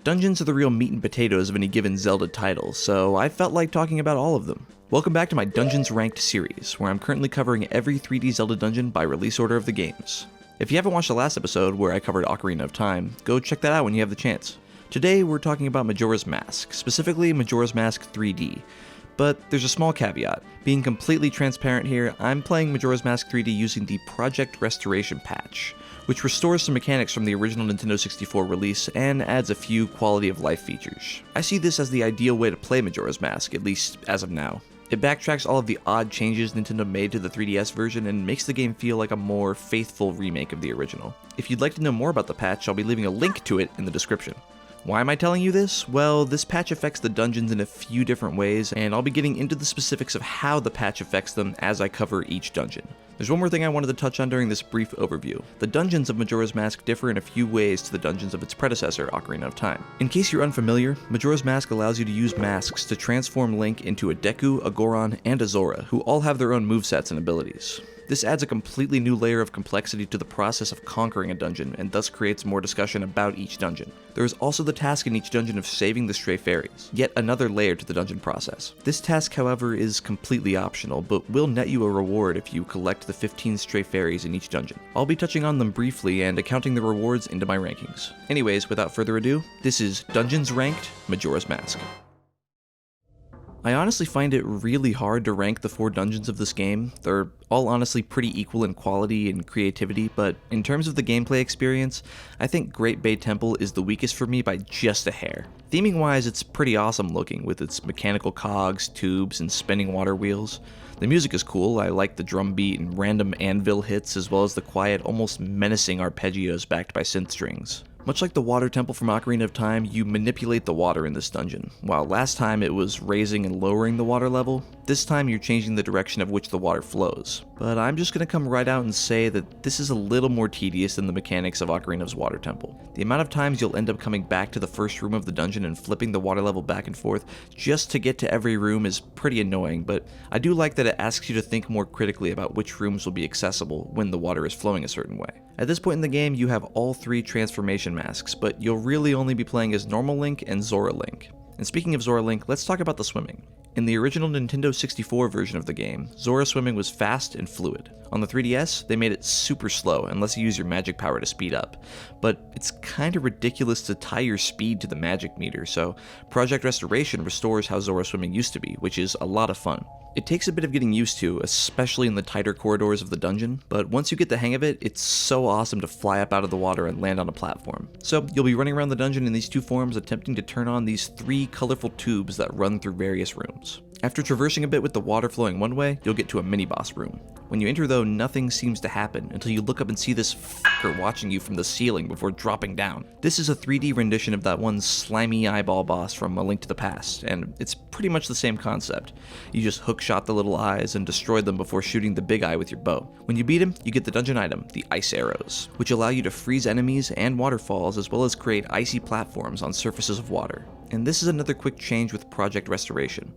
Dungeons are the real meat and potatoes of any given Zelda title, so I felt like talking about all of them. Welcome back to my Dungeons Ranked series, where I'm currently covering every 3D Zelda dungeon by release order of the games. If you haven't watched the last episode, where I covered Ocarina of Time, go check that out when you have the chance. Today we're talking about Majora's Mask, specifically Majora's Mask 3D. But there's a small caveat. Being completely transparent here, I'm playing Majora's Mask 3D using the Project Restoration patch, which restores some mechanics from the original Nintendo 64 release and adds a few quality of life features. I see this as the ideal way to play Majora's Mask, at least as of now. It backtracks all of the odd changes Nintendo made to the 3DS version and makes the game feel like a more faithful remake of the original. If you'd like to know more about the patch, I'll be leaving a link to it in the description. Why am I telling you this? Well, this patch affects the dungeons in a few different ways, and I'll be getting into the specifics of how the patch affects them as I cover each dungeon. There's one more thing I wanted to touch on during this brief overview. The dungeons of Majora's Mask differ in a few ways to the dungeons of its predecessor, Ocarina of Time. In case you're unfamiliar, Majora's Mask allows you to use masks to transform Link into a Deku, a Goron, and a Zora, who all have their own movesets and abilities. This adds a completely new layer of complexity to the process of conquering a dungeon, and thus creates more discussion about each dungeon. There is also the task in each dungeon of saving the stray fairies, yet another layer to the dungeon process. This task, however, is completely optional, but will net you a reward if you collect the 15 stray fairies in each dungeon. I'll be touching on them briefly and accounting the rewards into my rankings. Anyways, without further ado, this is Dungeons Ranked Majora's Mask. I honestly find it really hard to rank the 4 dungeons of this game. They're all honestly pretty equal in quality and creativity, but in terms of the gameplay experience, I think Great Bay Temple is the weakest for me by just a hair. Theming wise, it's pretty awesome looking, with its mechanical cogs, tubes, and spinning water wheels. The music is cool. I like the drum beat and random anvil hits, as well as the quiet, almost menacing arpeggios backed by synth strings. Much like the water temple from Ocarina of Time, you manipulate the water in this dungeon. While last time it was raising and lowering the water level, this time you're changing the direction of which the water flows. But I'm just going to come right out and say that this is a little more tedious than the mechanics of Ocarina's water temple. The amount of times you'll end up coming back to the first room of the dungeon and flipping the water level back and forth just to get to every room is pretty annoying, but I do like that it asks you to think more critically about which rooms will be accessible when the water is flowing a certain way. At this point in the game, you have all 3 transformation masks, but you'll really only be playing as normal Link and Zora Link. And speaking of Zora Link, let's talk about the swimming. In the original Nintendo 64 version of the game, Zora swimming was fast and fluid. On the 3DS, they made it super slow unless you use your magic power to speed up. But it's kinda ridiculous to tie your speed to the magic meter, so Project Restoration restores how Zora swimming used to be, which is a lot of fun. It takes a bit of getting used to, especially in the tighter corridors of the dungeon, but once you get the hang of it, it's so awesome to fly up out of the water and land on a platform. So you'll be running around the dungeon in these 2 forms, attempting to turn on these 3 colorful tubes that run through various rooms. After traversing a bit with the water flowing one way, you'll get to a mini-boss room. When you enter though, nothing seems to happen until you look up and see this fucker watching you from the ceiling before dropping down. This is a 3D rendition of that one slimy eyeball boss from A Link to the Past, and it's pretty much the same concept. You just hookshot the little eyes and destroy them before shooting the big eye with your bow. When you beat him, you get the dungeon item, the ice arrows, which allow you to freeze enemies and waterfalls as well as create icy platforms on surfaces of water. And this is another quick change with Project Restoration.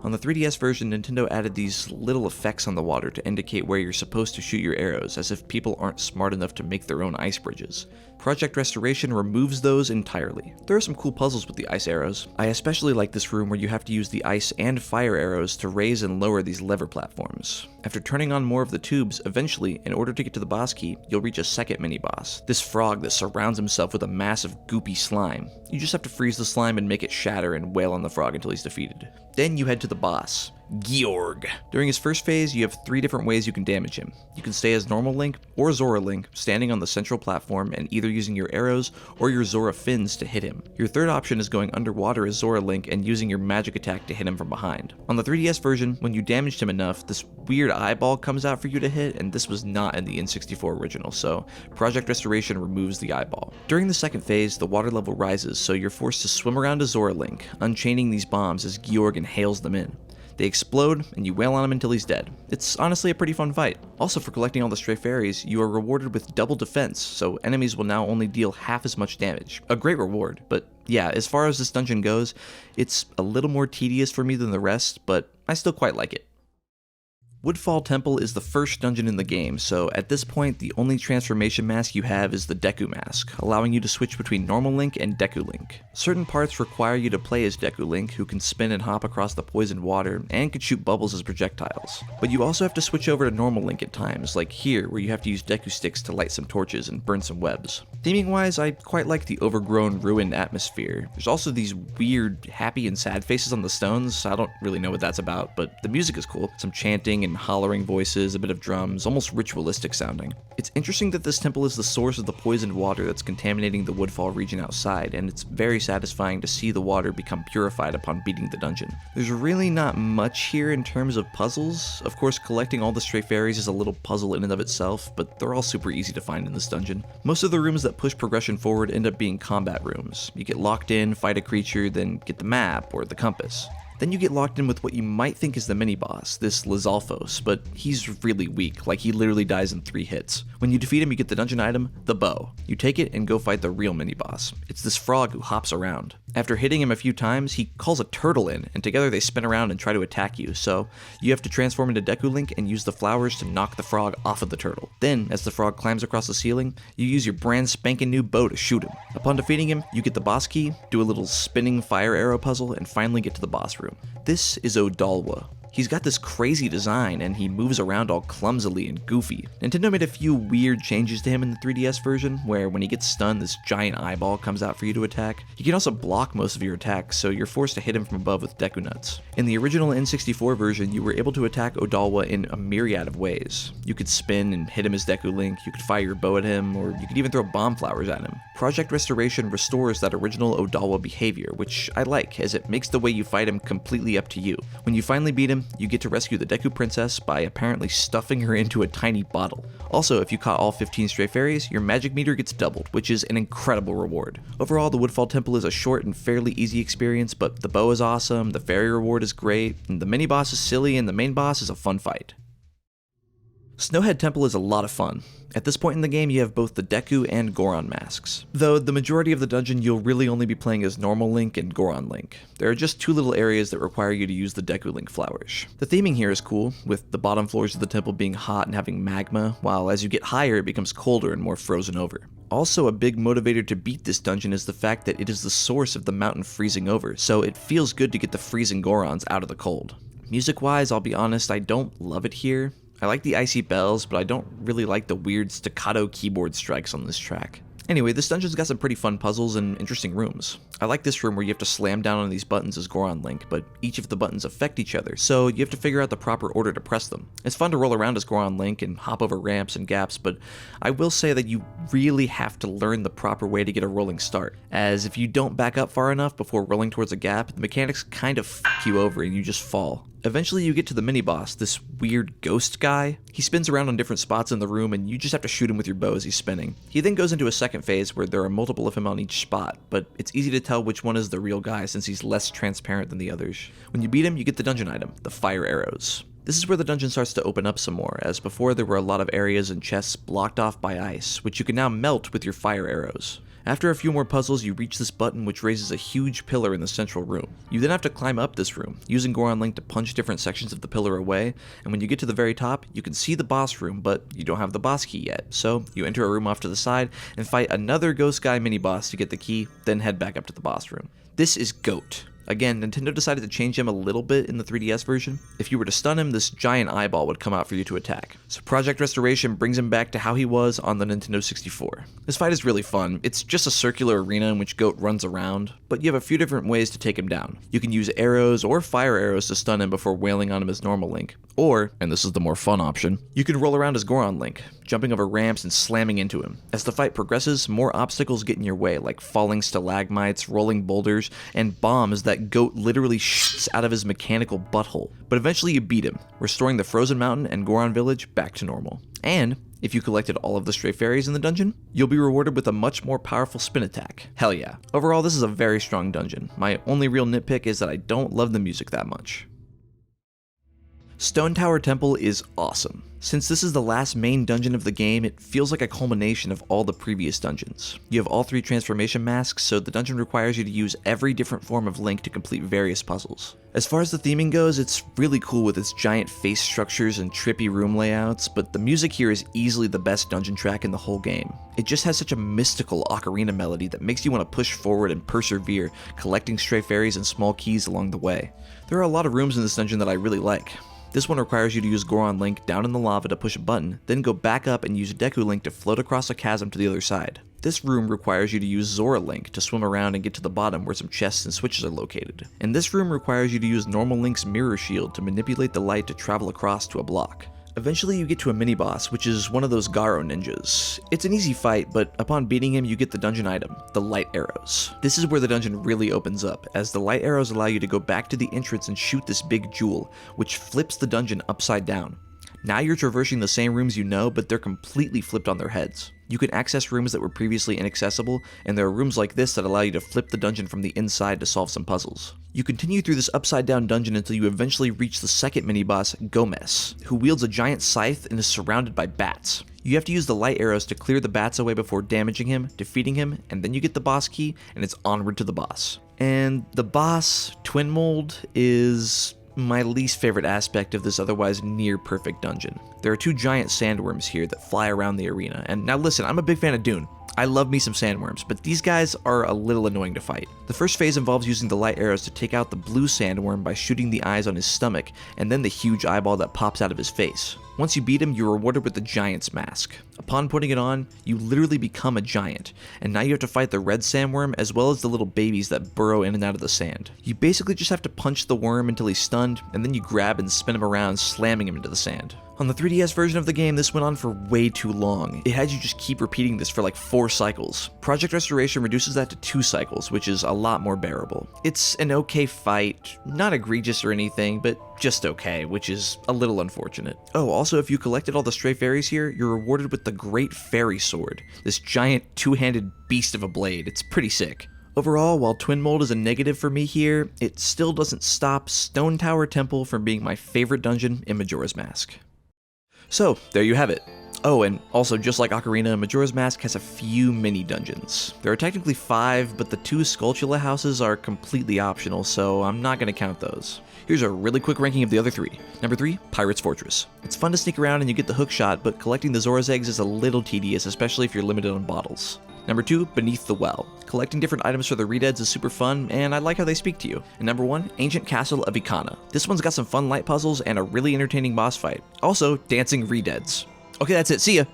On the 3DS version, Nintendo added these little effects on the water to indicate where you're supposed to shoot your arrows, as if people aren't smart enough to make their own ice bridges. Project Restoration removes those entirely. There are some cool puzzles with the ice arrows. I especially like this room where you have to use the ice and fire arrows to raise and lower these lever platforms. After turning on more of the tubes, eventually, in order to get to the boss key, you'll reach a second mini-boss. This frog that surrounds himself with a massive goopy slime. You just have to freeze the slime and make it shatter and wail on the frog until he's defeated. Then you head to the boss, Georg. During his first phase, you have 3 different ways you can damage him. You can stay as normal Link or Zora Link, standing on the central platform and either using your arrows or your Zora fins to hit him. Your third option is going underwater as Zora Link and using your magic attack to hit him from behind. On the 3DS version, when you damaged him enough, this weird eyeball comes out for you to hit, and this was not in the N64 original, so Project Restoration removes the eyeball. During the second phase, the water level rises, so you're forced to swim around to Zora Link, unchaining these bombs as Georg inhales them in. They explode, and you wail on him until he's dead. It's honestly a pretty fun fight. Also, for collecting all the stray fairies, you are rewarded with double defense, so enemies will now only deal half as much damage. A great reward, but yeah, as far as this dungeon goes, it's a little more tedious for me than the rest, but I still quite like it. Woodfall Temple is the first dungeon in the game, so at this point the only transformation mask you have is the Deku mask, allowing you to switch between normal Link and Deku Link. Certain parts require you to play as Deku Link, who can spin and hop across the poisoned water, and can shoot bubbles as projectiles. But you also have to switch over to normal Link at times, like here where you have to use Deku sticks to light some torches and burn some webs. Theming wise, I quite like the overgrown, ruined atmosphere. There's also these weird happy and sad faces on the stones. I don't really know what that's about, but the music is cool. Some chanting and hollering voices, a bit of drums, almost ritualistic sounding. It's interesting that this temple is the source of the poisoned water that's contaminating the Woodfall region outside, and it's very satisfying to see the water become purified upon beating the dungeon. There's really not much here in terms of puzzles. Of course, collecting all the stray fairies is a little puzzle in and of itself, but they're all super easy to find in this dungeon. Most of the rooms that push progression forward end up being combat rooms. You get locked in, fight a creature, then get the map or the compass. Then you get locked in with what you might think is the mini-boss, this Lizalfos, but he's really weak, like he literally dies in 3 hits. When you defeat him, you get the dungeon item, the bow. You take it and go fight the real mini-boss. It's this frog who hops around. After hitting him a few times, he calls a turtle in, and together they spin around and try to attack you, so you have to transform into Deku Link and use the flowers to knock the frog off of the turtle. Then, as the frog climbs across the ceiling, you use your brand spanking new bow to shoot him. Upon defeating him, you get the boss key, do a little spinning fire arrow puzzle, and finally get to the boss room. This is Odalwa. He's got this crazy design, and he moves around all clumsily and goofy. Nintendo made a few weird changes to him in the 3DS version, where when he gets stunned, this giant eyeball comes out for you to attack. He can also block most of your attacks, so you're forced to hit him from above with Deku Nuts. In the original N64 version, you were able to attack Odalwa in a myriad of ways. You could spin and hit him as Deku Link, you could fire your bow at him, or you could even throw bomb flowers at him. Project Restoration restores that original Odalwa behavior, which I like, as it makes the way you fight him completely up to you. When you finally beat him, you get to rescue the Deku Princess by apparently stuffing her into a tiny bottle. Also, if you caught all 15 stray fairies, your magic meter gets doubled, which is an incredible reward. Overall, the Woodfall Temple is a short and fairly easy experience, but the bow is awesome, the fairy reward is great, and the mini-boss is silly, and the main boss is a fun fight. Snowhead Temple is a lot of fun. At this point in the game, you have both the Deku and Goron masks. Though the majority of the dungeon, you'll really only be playing as normal Link and Goron Link. There are just 2 little areas that require you to use the Deku Link flowers. The theming here is cool, with the bottom floors of the temple being hot and having magma, while as you get higher it becomes colder and more frozen over. Also, a big motivator to beat this dungeon is the fact that it is the source of the mountain freezing over, so it feels good to get the freezing Gorons out of the cold. Music-wise, I'll be honest, I don't love it here. I like the icy bells, but I don't really like the weird staccato keyboard strikes on this track. Anyway, this dungeon's got some pretty fun puzzles and interesting rooms. I like this room where you have to slam down on these buttons as Goron Link, but each of the buttons affect each other, so you have to figure out the proper order to press them. It's fun to roll around as Goron Link and hop over ramps and gaps, but I will say that you really have to learn the proper way to get a rolling start, as if you don't back up far enough before rolling towards a gap, the mechanics kind of f*** you over and you just fall. Eventually you get to the mini-boss, this weird ghost guy. He spins around on different spots in the room and you just have to shoot him with your bow as he's spinning. He then goes into a second phase where there are multiple of him on each spot, but it's easy to tell which one is the real guy since he's less transparent than the others. When you beat him, you get the dungeon item, the fire arrows. This is where the dungeon starts to open up some more, as before there were a lot of areas and chests blocked off by ice, which you can now melt with your fire arrows. After a few more puzzles, you reach this button which raises a huge pillar in the central room. You then have to climb up this room, using Goron Link to punch different sections of the pillar away, and when you get to the very top, you can see the boss room, but you don't have the boss key yet, so you enter a room off to the side and fight another ghost guy mini-boss to get the key, then head back up to the boss room. This is Goat. Again, Nintendo decided to change him a little bit in the 3DS version. If you were to stun him, this giant eyeball would come out for you to attack. So Project Restoration brings him back to how he was on the Nintendo 64. This fight is really fun. It's just a circular arena in which Goat runs around, but you have a few different ways to take him down. You can use arrows or fire arrows to stun him before wailing on him as normal Link. Or, and this is the more fun option, you can roll around as Goron Link, jumping over ramps and slamming into him. As the fight progresses, more obstacles get in your way, like falling stalagmites, rolling boulders, and bombs that Goat literally shoots out of his mechanical butthole. But eventually you beat him, restoring the Frozen Mountain and Goron Village back to normal. And if you collected all of the stray fairies in the dungeon, you'll be rewarded with a much more powerful spin attack. Hell yeah. Overall, this is a very strong dungeon. My only real nitpick is that I don't love the music that much. Stone Tower Temple is awesome. Since this is the last main dungeon of the game, it feels like a culmination of all the previous dungeons. You have all 3 transformation masks, so the dungeon requires you to use every different form of Link to complete various puzzles. As far as the theming goes, it's really cool with its giant face structures and trippy room layouts, but the music here is easily the best dungeon track in the whole game. It just has such a mystical ocarina melody that makes you want to push forward and persevere, collecting stray fairies and small keys along the way. There are a lot of rooms in this dungeon that I really like. This one requires you to use Goron Link down in the lava to push a button, then go back up and use Deku Link to float across a chasm to the other side. This room requires you to use Zora Link to swim around and get to the bottom where some chests and switches are located. And this room requires you to use normal Link's mirror shield to manipulate the light to travel across to a block. Eventually you get to a mini-boss, which is one of those Garo ninjas. It's an easy fight, but upon beating him you get the dungeon item, the light arrows. This is where the dungeon really opens up, as the light arrows allow you to go back to the entrance and shoot this big jewel, which flips the dungeon upside down. Now you're traversing the same rooms you know, but they're completely flipped on their heads. You can access rooms that were previously inaccessible, and there are rooms like this that allow you to flip the dungeon from the inside to solve some puzzles. You continue through this upside down dungeon until you eventually reach the second mini-boss, Gomez, who wields a giant scythe and is surrounded by bats. You have to use the light arrows to clear the bats away before damaging him, defeating him, and then you get the boss key, and it's onward to the boss. And the boss, Twin Mold, is my least favorite aspect of this otherwise near perfect dungeon. There are 2 giant sandworms here that fly around the arena, and now listen, I'm a big fan of Dune. I love me some sandworms, but these guys are a little annoying to fight. The first phase involves using the light arrows to take out the blue sandworm by shooting the eyes on his stomach, and then the huge eyeball that pops out of his face. Once you beat him, you're rewarded with the Giant's Mask. Upon putting it on, you literally become a giant, and now you have to fight the red sandworm as well as the little babies that burrow in and out of the sand. You basically just have to punch the worm until he's stunned, and then you grab and spin him around, slamming him into the sand. On the 3DS version of the game, this went on for way too long. It had you just keep repeating this for like 4 cycles. Project Restoration reduces that to 2 cycles, which is a lot more bearable. It's an okay fight, not egregious or anything, but just okay, which is a little unfortunate. Oh, also if you collected all the stray fairies here, you're rewarded with the Great Fairy Sword, this giant 2-handed beast of a blade. It's pretty sick. Overall, while Twin Mold is a negative for me here, it still doesn't stop Stone Tower Temple from being my favorite dungeon in Majora's Mask. So, there you have it. Oh, and also, just like Ocarina, Majora's Mask has a few mini-dungeons. There are technically 5, but the 2 Skulltula houses are completely optional, so I'm not going to count those. Here's a really quick ranking of the other 3. Number 3, Pirate's Fortress. It's fun to sneak around and you get the hook shot, but collecting the Zora's eggs is a little tedious, especially if you're limited on bottles. Number 2, Beneath the Well. Collecting different items for the Redeads is super fun, and I like how they speak to you. And number 1, Ancient Castle of Ikana. This one's got some fun light puzzles and a really entertaining boss fight. Also, dancing Redeads. Okay, that's it. See ya!